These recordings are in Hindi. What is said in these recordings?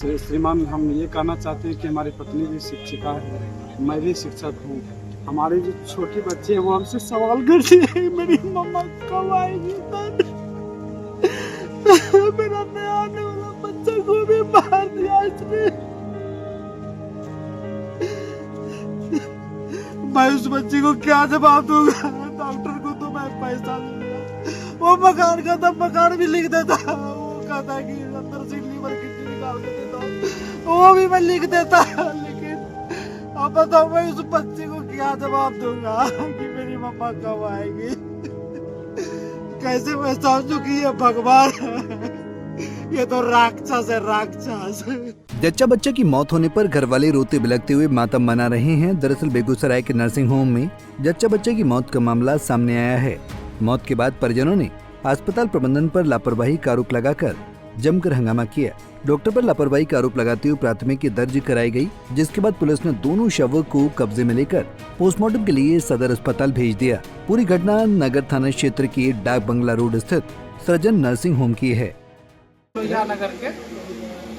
श्रीमान, हम ये कहना चाहते हैं कि हमारी पत्नी भी शिक्षिका है, मैं भी शिक्षक हूँ। हमारी जो छोटी बच्ची है वो हमसे सवाल करती है, मेरी मम्मा कब आएगी सर? मेरा नया आने वाला बच्चा को भी मार दिया इसने। मैं उस बच्ची को क्या जवाब दूंगा? डॉक्टर को तो मैं पैसा दूंगा, वो मकान का था, मकान भी लिख देता, वो कहता कि अंदर से लीवर किडनी निकाल के देता, वो भी मैं लिख देता। लेकिन अब बताओ मैं उस बच्चे को क्या जवाब दूंगा कि मेरी मम्मा कब आएगी? कैसे मैं समझूं कि ये भगवान है? ये तो राक्षस है, राक्षस। जच्चा बच्चा की मौत होने पर घर वाले रोते बिलखते हुए मातम मना रहे हैं। दरअसल बेगूसराय के नर्सिंग होम में जच्चा बच्चे की मौत का मामला सामने आया है। मौत के बाद परिजनों ने अस्पताल प्रबंधन पर लापरवाही का आरोप लगाकर जमकर हंगामा किया। डॉक्टर पर लापरवाही का आरोप लगाते हुए प्राथमिकी दर्ज कराई गई, जिसके बाद पुलिस ने दोनों शवों को कब्जे में लेकर पोस्टमार्टम के लिए सदर अस्पताल भेज दिया। पूरी घटना नगर थाना क्षेत्र की डाक बंगला रोड स्थित सृजन नर्सिंग होम की है। नगर के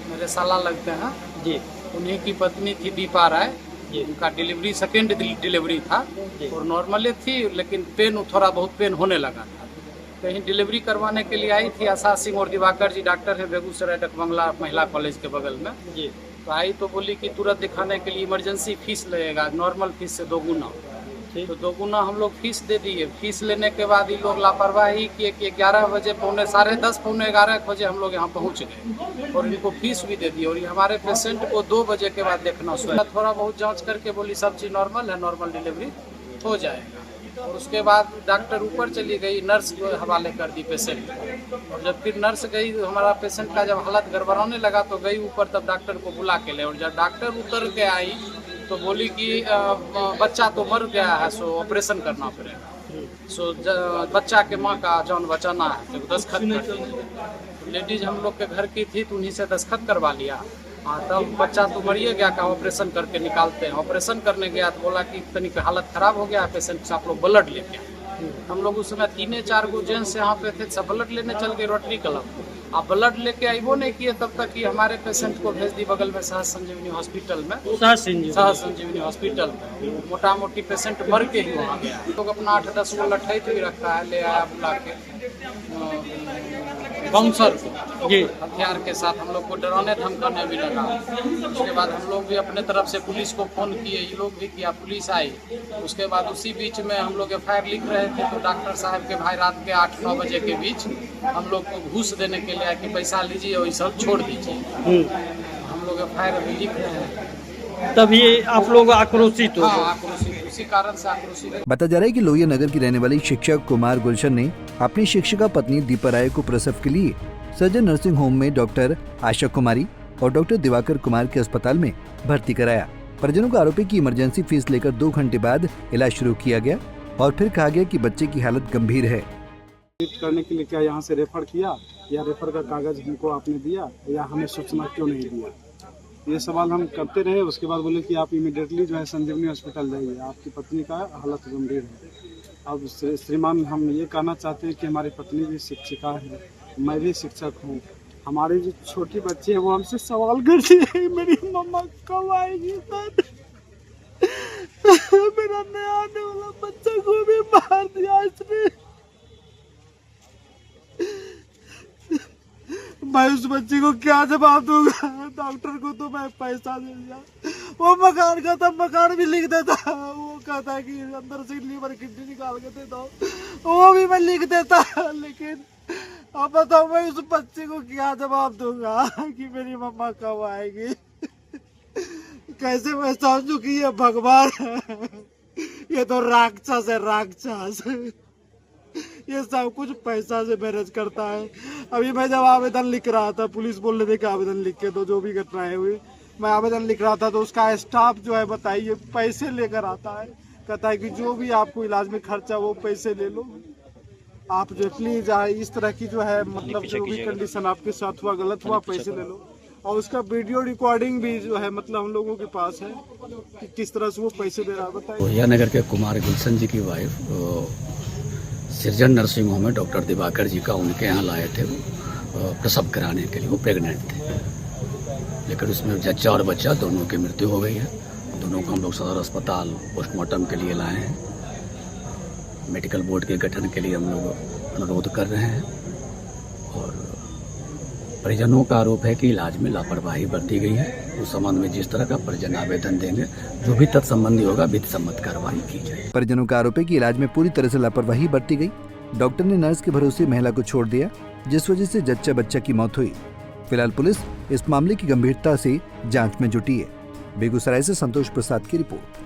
मेरे साला लगते हैं जी, उन्हीं की पत्नी थी दीपा राय जी। उनका डिलीवरी सेकेंड डिलीवरी था और नॉर्मली थी, लेकिन पेन थोड़ा बहुत पेन होने लगा था। कहीं डिलीवरी करवाने के लिए आई थी। आशा सिंह और दिवाकर जी डॉक्टर हैं बेगूसराय डाक बंगला महिला कॉलेज के बगल में जी। तो आई तो बोली कि तुरंत दिखाने के लिए इमरजेंसी फीस लगेगा, नॉर्मल फीस से 2 गुना। तो 2 गुना हम लोग फीस दे दिए। फीस लेने के बाद ये लोग लापरवाही किए कि 11 बजे 10:30 पौने 11 बजे हम लोग यहाँ पहुँच गए और इनको फीस भी दे दी। और ये हमारे पेशेंट को 2 बजे के बाद देखना हुआ। थोड़ा बहुत जांच करके बोली सब चीज़ नॉर्मल है, नॉर्मल डिलीवरी हो जाएगा। और उसके बाद डॉक्टर ऊपर चली गई, नर्स को हवाले कर दी पेशेंट को। और जब फिर नर्स गई, हमारा पेशेंट का जब हालत गड़बड़ाने लगा तो गई ऊपर, तब डॉक्टर को बुला के ले। और जब डॉक्टर उतर के आई तो बोली कि बच्चा तो मर गया है, सो ऑपरेशन करना पड़ेगा। सो बच्चा के माँ का जान बचाना है तो दस्तखत कर दी। लेडीज हम लोग के घर की थी तो उन्हीं से दस्तखत करवा लिया। तब बच्चा तो मरिए गया का ऑपरेशन करके निकालते हैं। ऑपरेशन करने गया तो बोला कि तनिक हालत खराब हो गया पेशेंट से, आप लोग ब्लड लेके आए। हम लोग उस समय 3-4 गो जेंट्स यहाँ पे थे, सब ब्लड लेने चल गए रोटरी क्लब। आप ब्लड लेके आई वो नहीं किए, तब तक कि हमारे पेशेंट को भेज दी बगल में सहज संजीवनी हॉस्पिटल में। सहज संजीवनी हॉस्पिटल में मोटा मोटी पेशेंट मर के ही वहाँ गया। लोग अपना 8-10 गो लठैत भी रखा है, ले आया बुला के बाउंसर जी, हथियार के साथ हम लोग को डराने धमकाने भी लगा। उसके बाद हम लोग भी अपने तरफ से पुलिस को फ़ोन किए, ये लोग भी किया, पुलिस आई। उसके बाद उसी बीच में हम लोग FIR लिख रहे थे तो डॉक्टर साहब के भाई रात के 8-9 बजे के बीच हम लोग को घूस देने के लिए कि पैसा लीजिए और सब छोड़ दीजिए। हम लोग FIR अभी लिख रहे हैं। तब ये आप लोग आक्रोशित हो? हाँ, आक्रोशित, उसी कारण से आक्रोशित। बताया जा रहा है कि लोहिया नगर की रहने वाली शिक्षक कुमार गुलशन ने अपनी शिक्षिका पत्नी दीपा राय को प्रसव के लिए सृजन नर्सिंग होम में डॉक्टर आशा कुमारी और डॉक्टर दिवाकर कुमार के अस्पताल में भर्ती कराया। परिजनों का आरोप है कि इमरजेंसी फीस लेकर 2 घंटे बाद इलाज शुरू किया गया और फिर कहा गया कि बच्चे की हालत गंभीर है। करने के लिए क्या यहाँ से रेफर किया या रेफर का कागज हमको आपने दिया या हमें सूचना क्यों नहीं दिया? ये सवाल हम करते रहे। उसके बाद बोले कि आप इमीडिएटली जो है संजीवनी हॉस्पिटल जाइए, आपकी पत्नी का हालत गंभीर है। अब श्रीमान, हम ये कहना चाहते हैं कि हमारी पत्नी भी शिक्षिका है, मैं भी शिक्षक हूँ। हमारी जो छोटी बच्ची है वो हमसे सवाल करती है, मेरी मम्मा कब आएगी सर? मेरा नया आने वाला बच्चा को भी मार दिया इसने। मैं उस बच्ची को क्या जवाब दूंगा? डॉक्टर को तो मैं पैसा दे दिया, वो मकान का था, मकान भी लिख देता, वो कहता कि अंदर से लीवर किडनी निकाल के देता, वो भी मैं लिख देता। लेकिन अब बताओ मैं उस बच्चे को क्या जवाब दूंगा कि मेरी मम्मा कब आएगी? कैसे मैं समझूं कि ये भगवान है? ये तो राक्षस है, राक्षस। ये सब कुछ पैसा से मैनेज करता है। अभी मैं जब आवेदन लिख रहा था, पुलिस बोल रहे थे कि आवेदन लिख के दो, जो भी घटनाएं हुई, मैं आवेदन लिख रहा था तो उसका स्टाफ जो है बताइए पैसे लेकर आता है, कहता है कि जो भी आपको इलाज में खर्चा वो पैसे ले लो, आप जो प्लीज इस तरह की जो है मतलब जो भी कंडीशन आपके साथ हुआ, गलत हुआ, पैसे ले लो। और उसका वीडियो रिकॉर्डिंग भी जो है मतलब हम लोगों के पास है कि किस तरह से वो पैसे दे रहा है, बताइए। लोहिया नगर के कुमार गुलशन जी की वाइफ सृजन नर्सिंग होम में डॉक्टर दिवाकर जी का उनके यहाँ लाए थे प्रसव कराने के लिए। वो प्रेग्नेंट थे, लेकिन उसमें जच्चा और बच्चा दोनों की मृत्यु हो गई है। दोनों को हम लोग सदर अस्पताल पोस्टमार्टम के लिए लाए हैं। मेडिकल बोर्ड के गठन के लिए हम लोग अनुरोध कर रहे हैं और परिजनों का आरोप है कि इलाज में लापरवाही बरती गई है। उस संबंध में जिस तरह का परिजन आवेदन देंगे, जो भी तत्संबंधी होगा विधि सम्मत कार्रवाई की जाएगी। परिजनों का आरोप है कि इलाज में पूरी तरह से लापरवाही बरती गई। डॉक्टर ने नर्स के भरोसे महिला को छोड़ दिया, जिस वजह से जच्चा बच्चा की मौत हुई। फिलहाल पुलिस इस मामले की गंभीरता से जांच में जुटी है। बेगूसराय से संतोष प्रसाद की रिपोर्ट।